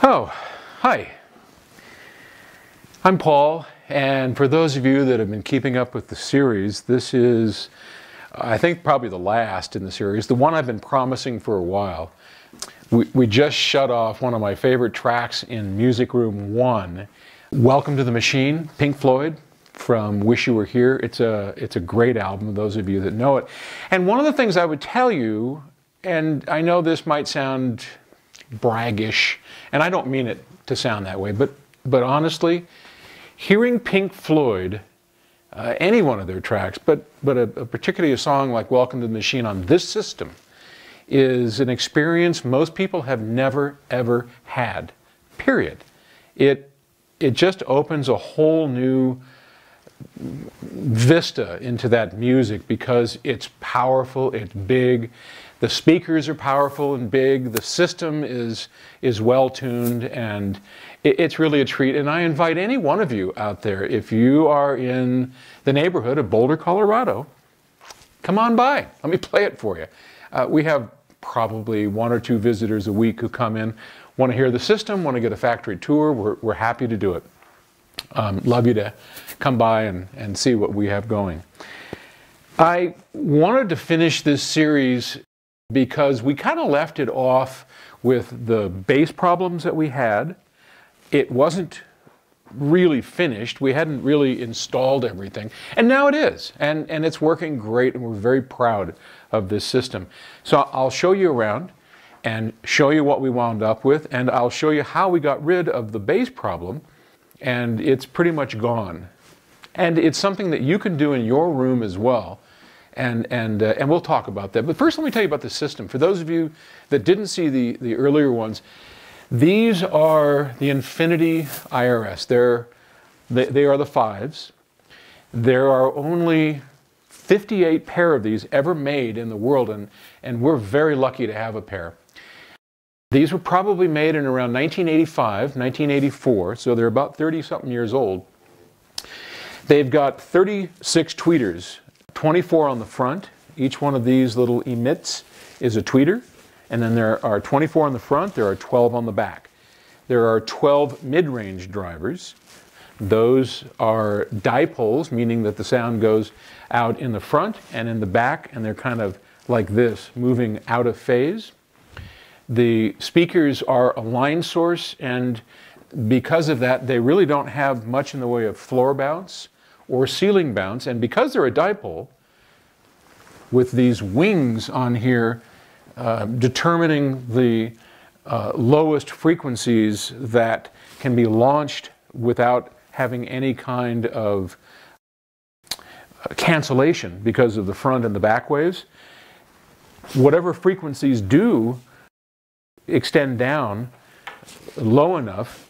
Oh, hi. I'm Paul, and for those of you that have been keeping up with the series, this is, I think, probably the last in the series, the one I've been promising for a while. We just shut off one of my favorite tracks in Music Room 1, Welcome to the Machine, Pink Floyd, from Wish You Were Here. It's a great album, those of you that know it. And one of the things I would tell you, and I know this might sound braggish, and I don't mean it to sound that way, but honestly, hearing Pink Floyd, any one of their tracks, but particularly a song like Welcome to the Machine on this system, is an experience most people have never ever had, period. It just opens a whole new vista into that music because it's powerful, it's big, the speakers are powerful and big, the system is well tuned, and it's really a treat. And I invite any one of you out there, if you are in the neighborhood of Boulder, Colorado, come on by, let me play it for you. We have probably 1 or 2 visitors a week who come in, want to hear the system, want to get a factory tour. We're happy to do it. Love you to come by and see what we have going. I wanted to finish this series because we kind of left it off with the bass problems that we had. It wasn't really finished. We hadn't really installed everything. And now it is. And it's working great, and we're very proud of this system. So I'll show you around and show you what we wound up with, and I'll show you how we got rid of the bass problem, and it's pretty much gone. And it's something that you can do in your room as well. And we'll talk about that. But first, let me tell you about the system. For those of you that didn't see the earlier ones, these are the Infinity IRS. They are the 5s. There are only 58 pair of these ever made in the world, and we're very lucky to have a pair. These were probably made in around 1985, 1984, so they're about 30-something years old. They've got 36 tweeters, 24 on the front. Each one of these little emits is a tweeter. And then there are 24 on the front, there are 12 on the back. There are 12 mid-range drivers. Those are dipoles, meaning that the sound goes out in the front and in the back, and they're kind of like this, moving out of phase. The speakers are a line source, and because of that, they really don't have much in the way of floor bounce or ceiling bounce. And because they're a dipole, with these wings on here, determining the lowest frequencies that can be launched without having any kind of cancellation because of the front and the back waves. Whatever frequencies do extend down low enough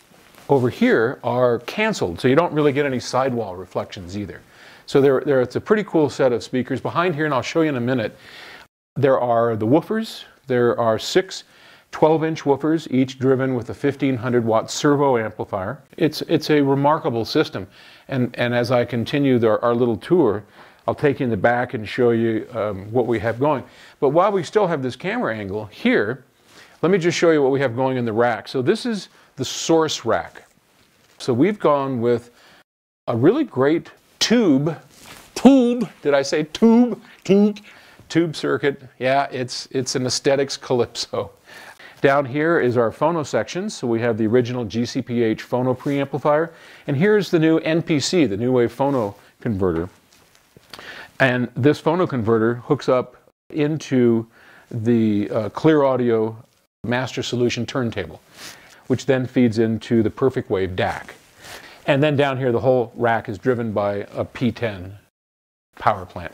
over here are canceled, so you don't really get any sidewall reflections either. So it's a pretty cool set of speakers. Behind here, and I'll show you in a minute, there are the woofers. There are 6 12-inch woofers, each driven with a 1500-watt servo amplifier. It's a remarkable system. And as I continue our little tour, I'll take you in the back and show you what we have going. But while we still have this camera angle here, let me just show you what we have going in the rack. So this is the source rack. So we've gone with a really great tube, did I say tube? Tube circuit. Yeah, it's an aesthetics calypso. Down here is our phono section. So we have the original GCPH phono preamplifier. And here's the new NPC, the New Wave Phono Converter. And this phono converter hooks up into the Clear Audio Master Solution turntable, which then feeds into the Perfect Wave DAC. And then down here, the whole rack is driven by a P10 power plant.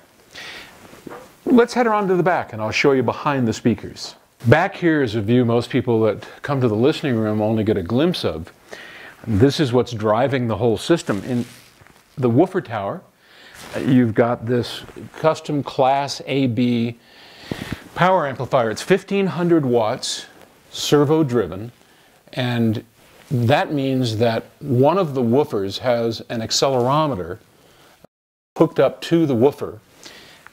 Let's head around to the back, and I'll show you behind the speakers. Back here is a view most people that come to the listening room only get a glimpse of. This is what's driving the whole system. In the woofer tower, you've got this custom Class AB power amplifier. It's 1500 watts, servo driven, and that means that one of the woofers has an accelerometer hooked up to the woofer,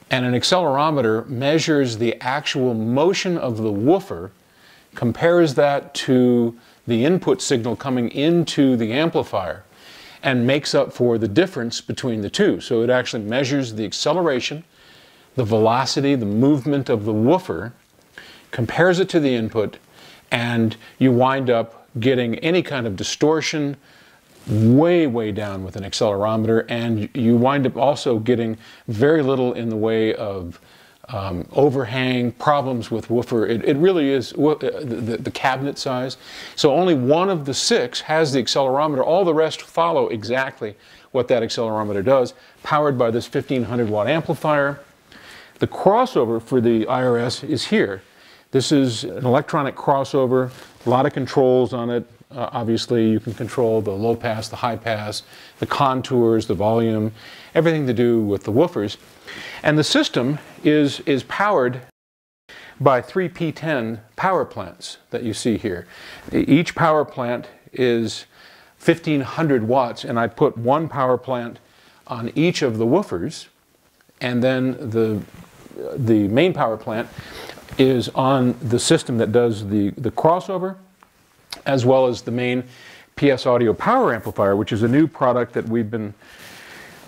and an accelerometer measures the actual motion of the woofer, compares that to the input signal coming into the amplifier and makes up for the difference between the two. So it actually measures the acceleration, the velocity, the movement of the woofer, compares it to the input, and you wind up getting any kind of distortion way down with an accelerometer, and you wind up also getting very little in the way of overhang, problems with woofer. It really is the cabinet size. So only one of the 6 has the accelerometer. All the rest follow exactly what that accelerometer does, powered by this 1500 watt amplifier. The crossover for the IRS is here. This is an electronic crossover, a lot of controls on it. Obviously, you can control the low pass, the high pass, the contours, the volume, everything to do with the woofers. And the system is powered by 3 P10 power plants that you see here. Each power plant is 1500 watts, and I put one power plant on each of the woofers, and then the main power plant is on the system that does the crossover, as well as the main PS Audio power amplifier, which is a new product that we've been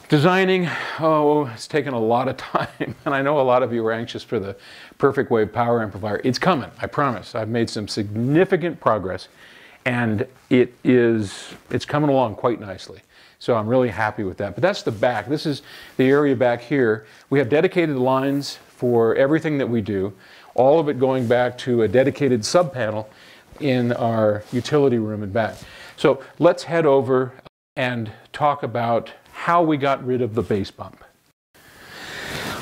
designing. Oh, it's taken a lot of time, and I know a lot of you are anxious for the perfect wave power amplifier. It's coming, I promise. I've made some significant progress, and it's coming along quite nicely. So I'm really happy with that. But that's the back. This is the area back here. We have dedicated lines for everything that we do, all of it going back to a dedicated sub-panel in our utility room and back. So let's head over and talk about how we got rid of the bass bump.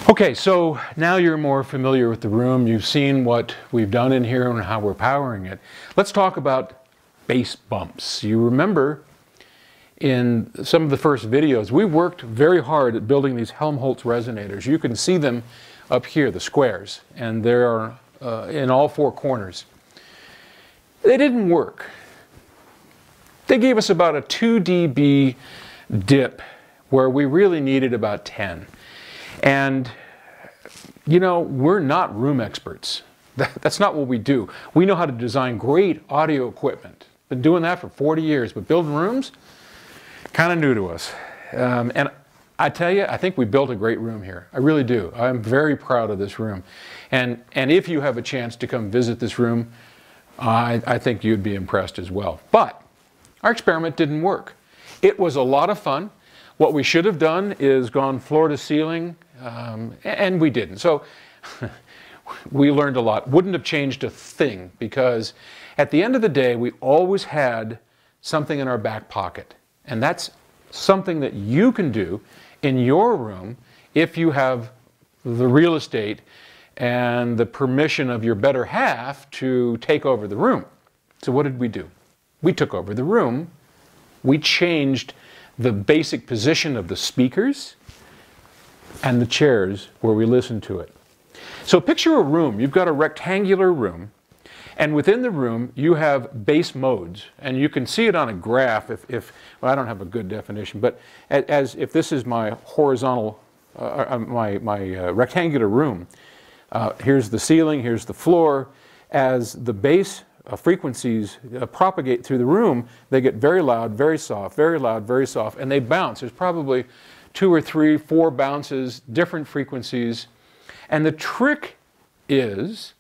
Okay, so now you're more familiar with the room. You've seen what we've done in here and how we're powering it. Let's talk about bass bumps. You remember in some of the first videos, we worked very hard at building these Helmholtz resonators. You can see them up here, the squares, and they are in all 4 corners. They didn't work. They gave us about a 2 dB dip where we really needed about 10. And, you know, we're not room experts. That's not what we do. We know how to design great audio equipment. Been doing that for 40 years, but building rooms, kind of new to us. And I tell you, I think we built a great room here. I really do. I'm very proud of this room. And if you have a chance to come visit this room, I think you'd be impressed as well. But our experiment didn't work. It was a lot of fun. What we should have done is gone floor to ceiling, and we didn't. So we learned a lot. Wouldn't have changed a thing, because at the end of the day, we always had something in our back pocket. And that's something that you can do in your room if you have the real estate and the permission of your better half to take over the room. So what did we do? We took over the room. We changed the basic position of the speakers and the chairs where we listen to it. So picture a room. You've got a rectangular room, and within the room you have bass modes, and you can see it on a graph well, I don't have a good definition, but as if this is my horizontal, my rectangular room. Here's the ceiling, here's the floor. As the bass frequencies propagate through the room, they get very loud, very soft, very loud, very soft, and they bounce. There's probably 2 or 3, 4 bounces, different frequencies. And the trick is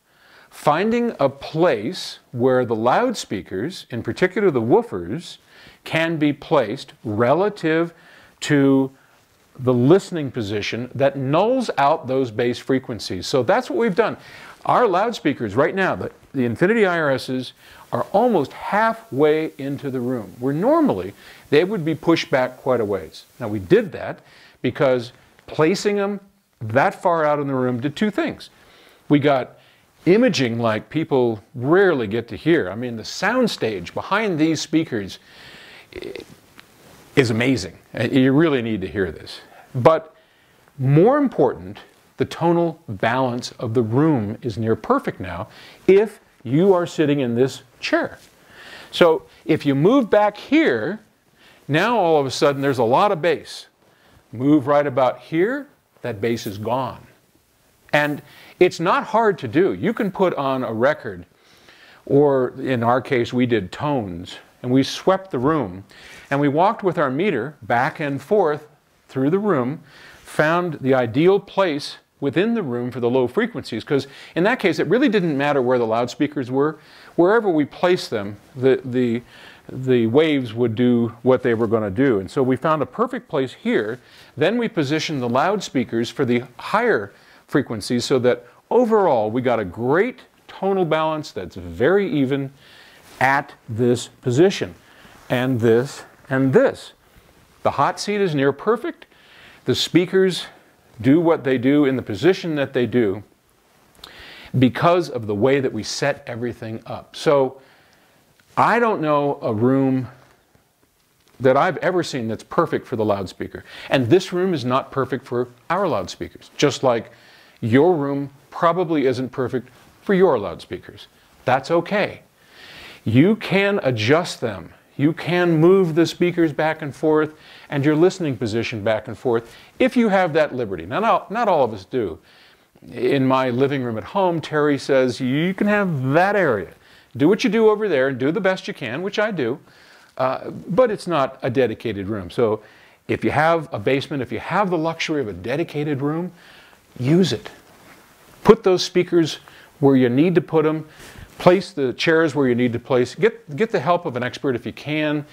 finding a place where the loudspeakers, in particular the woofers, can be placed relative to the listening position that nulls out those bass frequencies. So that's what we've done. Our loudspeakers right now, the Infinity IRSs, are almost halfway into the room, where normally they would be pushed back quite a ways. Now we did that because placing them that far out in the room did 2 things. We got imaging like people rarely get to hear. I mean, the sound stage behind these speakers is amazing. You really need to hear this. But more important, the tonal balance of the room is near perfect now if you are sitting in this chair. So if you move back here, now all of a sudden there's a lot of bass. Move right about here, that bass is gone. And it's not hard to do. You can put on a record or in our case, we did tones, and we swept the room, and we walked with our meter back and forth through the room, found the ideal place within the room for the low frequencies, because in that case, it really didn't matter where the loudspeakers were. Wherever we placed them, the waves would do what they were going to do. And so we found a perfect place here. Then we positioned the loudspeakers for the higher frequencies so that overall we got a great tonal balance that's very even at this position. And this and this. The hot seat is near perfect. The speakers do what they do in the position that they do because of the way that we set everything up. So I don't know a room that I've ever seen that's perfect for the loudspeaker. And this room is not perfect for our loudspeakers, just like your room probably isn't perfect for your loudspeakers. That's okay. You can adjust them. You can move the speakers back and forth and your listening position back and forth if you have that liberty. Now, not all of us do. In my living room at home, Terry says, you can have that area. Do what you do over there and do the best you can, which I do, but it's not a dedicated room. So if you have a basement, if you have the luxury of a dedicated room, use it. Put those speakers where you need to put them. Place the chairs where you need to place. Get the help of an expert if you can.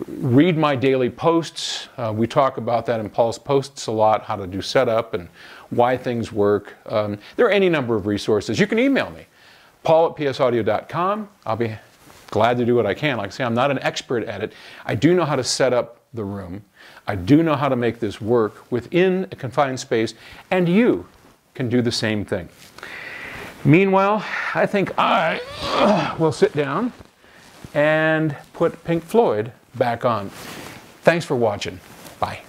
Read my daily posts. We talk about that in Paul's posts a lot, how to do setup and why things work. There are any number of resources. You can email me, paul@psaudio.com. I'll be glad to do what I can. Like I say, I'm not an expert at it. I do know how to set up the room. I do know how to make this work within a confined space, and you can do the same thing. Meanwhile, I think I will sit down and put Pink Floyd back on. Thanks for watching. Bye.